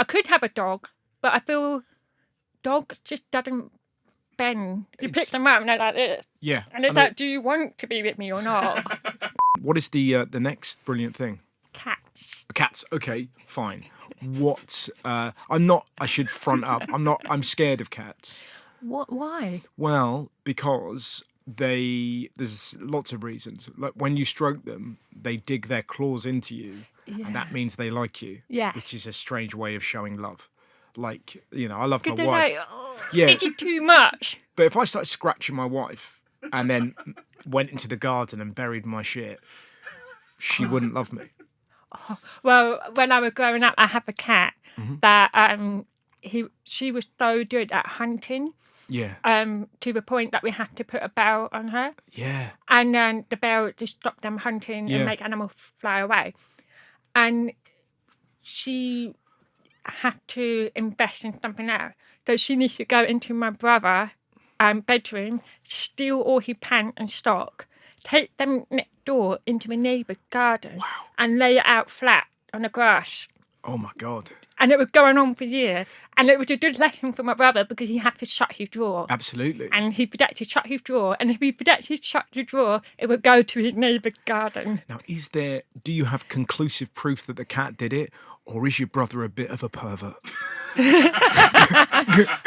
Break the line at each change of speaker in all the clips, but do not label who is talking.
I could have a dog, but I feel dogs just doesn't bend. You pick them up and they're like this.
Yeah.
And they're like, do you want to be with me or not?
What is the next brilliant thing?
Cats.
Cats. Okay, fine. What? I should front up. I'm scared of cats.
What? Why?
Well, because there's lots of reasons. Like when you stroke them, they dig their claws into you, and that means they like you.
Yeah.
Which is a strange way of showing love. Like, I love my
They're
wife.
like, oh,
Yeah.
did you too much?
But if I started scratching my wife and then went into the garden and buried my shit, she wouldn't love me.
Well, when I was growing up, I had a cat that she was so good at hunting.
Yeah.
To the point that we had to put a bell on her.
Yeah.
And then the bell to stop them hunting and make animals fly away. And she had to invest in something else. So she needs to go into my brother's bedroom, steal all his pants and stock, take them next door into the neighbour's garden and lay it out flat on the grass.
Oh, my God.
And it was going on for years. And it was a good lesson for my brother because he had to shut his drawer.
Absolutely.
And he forgot to shut his drawer. And if he forgot to shut the drawer, it would go to his neighbour's garden.
Now, do you have conclusive proof that the cat did it? Or is your brother a bit of a pervert?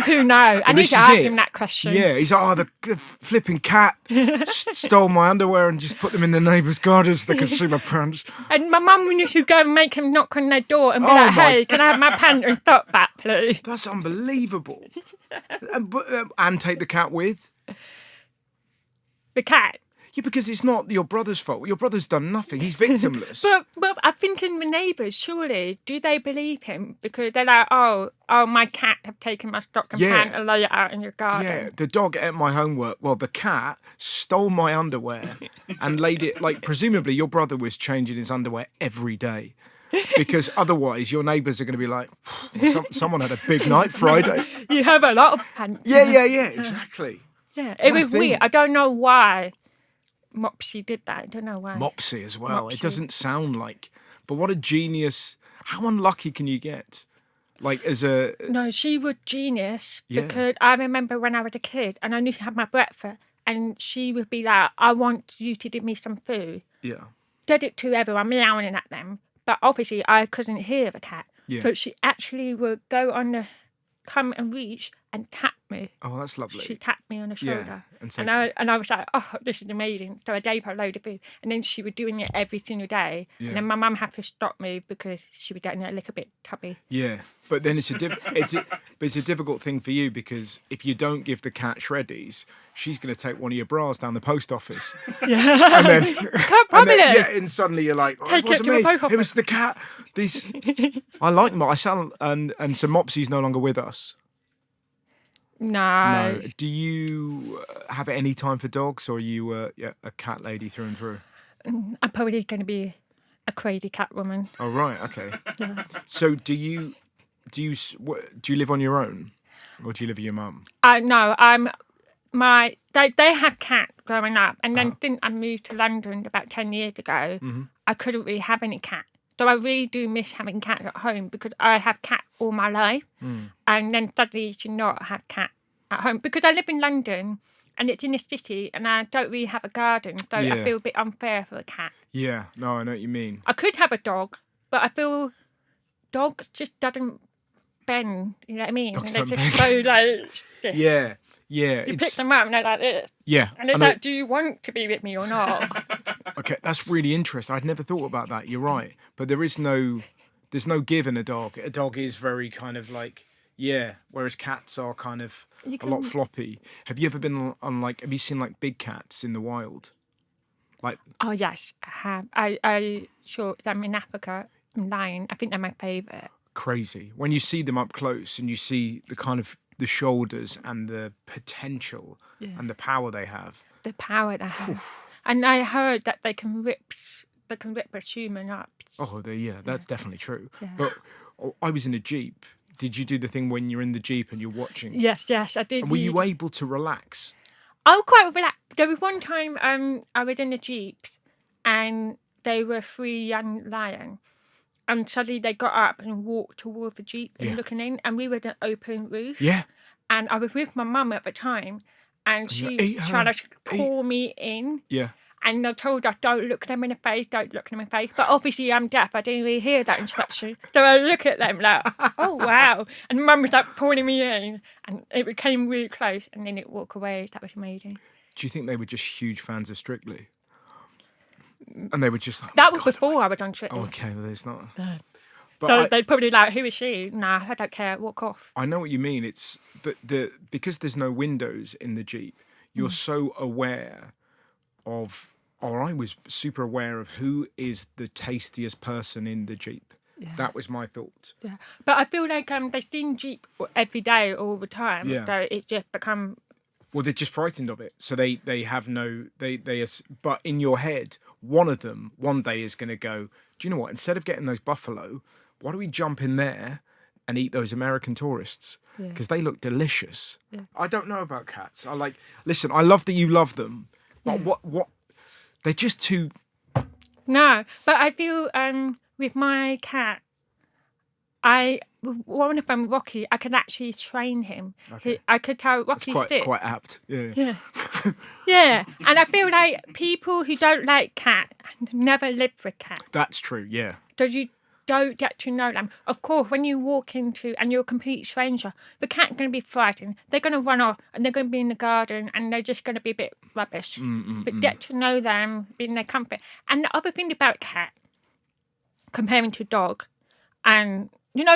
Who knows? I need to ask him that question.
Yeah, he's like, the flipping cat stole my underwear and just put them in the neighbour's garden so they could see my pants.
And my mum used to go and make him knock on their door and be like, hey, can I have my pants and sock back, please?
That's unbelievable. And take the cat with?
The cat?
Yeah, because it's not your brother's fault. Your brother's done nothing. He's victimless.
but I think in the neighbours, surely, do they believe him? Because they're like, oh, my cat have taken my stock and pant and lay it out in your garden.
Yeah, the dog ate my homework. Well, the cat stole my underwear and laid it, presumably your brother was changing his underwear every day. Because otherwise your neighbours are going to be like, someone had a big night Friday.
You have a lot of pants.
Yeah, exactly.
Yeah, it was weird. I don't know why Mopsy did that. I don't know why.
Mopsy as well.
Mopsy.
It doesn't sound like... But what a genius... How unlucky can you get?
No, she was genius because I remember when I was a kid and I knew she had my breakfast and she would be like, I want you to give me some food.
Yeah.
Did it to everyone, meowing at them. But obviously I couldn't hear the cat.
Yeah.
So she actually would come and reach and tap me.
Oh, that's lovely.
She tapped me on the shoulder.
Yeah,
and I was like, oh, this is amazing. So I gave her a load of food. And then she was doing it every single day.
Yeah.
And then my mum had to stop me because she was getting a little bit tubby.
Yeah, but then it's a difficult thing for you because if you don't give the cat shreddies, she's going to take one of your bras down the post office.
Yeah.
And then,
Probably.
and suddenly you're like, oh, it wasn't me. It was the cat. I like and so Mopsy's no longer with us.
No.
Do you have any time for dogs, or are you a cat lady through and through?
I'm probably going to be a crazy cat woman.
Oh right, okay. Yeah. So do you live on your own, or do you live with your mum?
No, they had cats growing up, and then since I moved to London about 10 years ago, I couldn't really have any cats. So I really do miss having cats at home because I have cats all my life. And then suddenly to not have cats at home. Because I live in London and it's in the city and I don't really have a garden. So I feel a bit unfair for a cat.
Yeah, no, I know what you mean.
I could have a dog, but I feel dogs just doesn't bend. You know what I mean?
Dogs
They're
don't
just so like...
Yeah.
You pick them up and they're like this.
Yeah.
And they're like, do you want to be with me or not?
Okay, that's really interesting. I'd never thought about that. You're right. But there's no give in a dog. A dog is very kind of like, whereas cats are kind of a lot floppy. Have you ever been on have you seen big cats in the wild?
Oh, yes, I have. I saw them in Africa, in lion. I think they're my favourite. Crazy.
When you see them up close and you see the kind of the shoulders and the potential and the power they have.
The power they have. And I heard that they can rip a human up.
Oh, that's definitely true. Yeah. But I was in a Jeep. Did you do the thing when you're in the Jeep and you're watching?
Yes, I did.
And were you able to relax?
I was quite relaxed. There was one time I was in the Jeeps and they were 3 young lions. And suddenly they got up and walked towards the Jeep and
Yeah.
looking in. And we were at an open roof.
Yeah.
And I was with my mum at the time. And
you're
she
like, "Eat her,
tried to
eat."
pull me in.
Yeah.
And I told her, don't look them in the face, don't look them in the face. But obviously I'm deaf. I didn't really hear that instruction. So I look at them like, oh, wow. And Mum was like pulling me in. And it became really close. And then it walked away. That was amazing.
Do you think they were just huge fans of Strictly? And they were just like...
That was before I was on Strictly.
Okay, well, it's not...
No.
But
So they'd probably like, who is she? Nah, I don't care. Walk off.
I know what you mean. It's because there's no windows in the Jeep, you're so aware of... Or I was super aware of who is the tastiest person in the Jeep. Yeah. That was my thought.
Yeah, but I feel like they've seen Jeep every day, all the time.
Yeah.
So it's just become...
Well, they're just frightened of it. So they have no... But in your head, one of them one day is going to go, do you know what? Instead of getting those buffalo, why don't we jump in there and eat those American tourists? Because they look delicious. Yeah. I don't know about cats. Listen, I love that you love them. But what... They're just too...
No, but I feel with my cat, one of them, Rocky, I could actually train him.
Okay.
I could tell Rocky's
That's quite apt. Yeah.
Yeah. Yeah. And I feel like people who don't like cat never live with cat.
That's true, yeah.
So you don't get to know them. Of course, when you walk into and you're a complete stranger, the cat's going to be frightened. They're going to run off and they're going to be in the garden and they're just going to be a bit rubbish. But get to know them, be in their comfort. And the other thing about cat, comparing to dog, and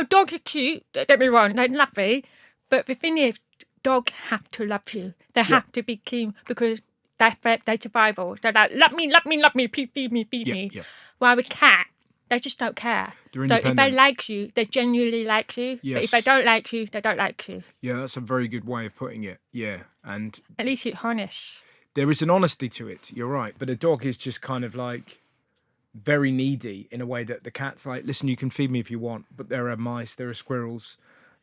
dogs are cute. Don't get me wrong, they're lovely. But the thing is, dogs have to love you. They have to be keen because they're survival. They're like, love me, please feed me.
Yeah.
While with cat, they just don't care.
They're
So if
independent.
they like you, they genuinely like you.
Yes.
But if they don't like you, they don't like you.
Yeah, that's a very good way of putting it. Yeah, and
At least it's honest.
there is an honesty to it. You're right. But a dog is just kind of like very needy in a way that the cat's like, listen, you can feed me if you want, but there are mice, there are squirrels,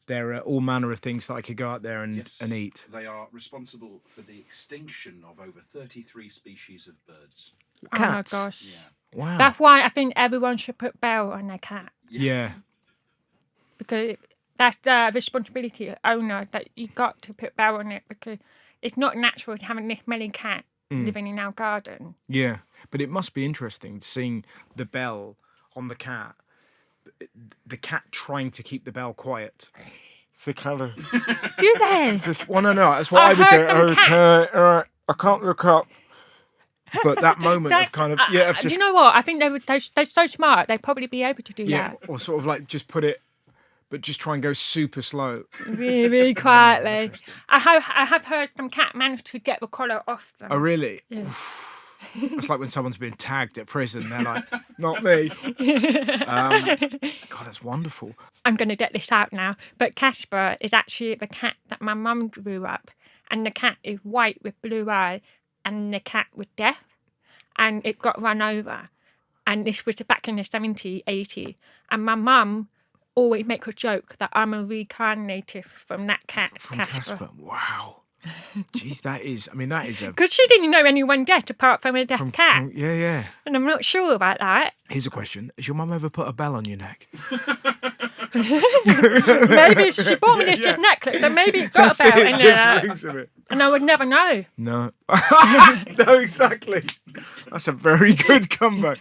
there are all manner of things that I could go out there and eat.
They are responsible for the extinction of over 33 species of birds.
Cats.
Oh my gosh.
Yeah.
Wow.
That's why I think everyone should put bell on their cat.
Yeah.
Because that's the responsibility of owner that you got to put bell on it because it's not natural to have this many cats living in our garden.
Yeah. But it must be interesting seeing the bell on the cat trying to keep the bell quiet. So kind of...
Do they?
Well, no, that's what I would do. Okay, all right, I can't look up. But that moment of kind of, of just...
Do you know what? I think they're so smart, they'd probably be able to do that.
Or sort of like just put it, but just try and go super slow.
Really, really quietly. I have heard some cat manage to get the collar off them.
Oh, really?
Yeah.
It's like when someone's been tagged at prison. They're like, not me. God, that's wonderful.
I'm going to get this out now. But Casper is actually the cat that my mum grew up. And the cat is white with blue eyes. And the cat was deaf. And it got run over. And this was back in the 70s, 80s. And my mum always makes a joke that I'm a reincarnated from that cat,
From
Casper.
Casper. Wow. Jeez, that is a...
Because she didn't know anyone deaf apart from a deaf cat.
Yeah.
And I'm not sure about that.
Here's a question. Has your mum ever put a bell on your neck?
Maybe she bought me this necklace, and maybe it got about in there. And I would never know.
No. No, exactly. That's a very good comeback.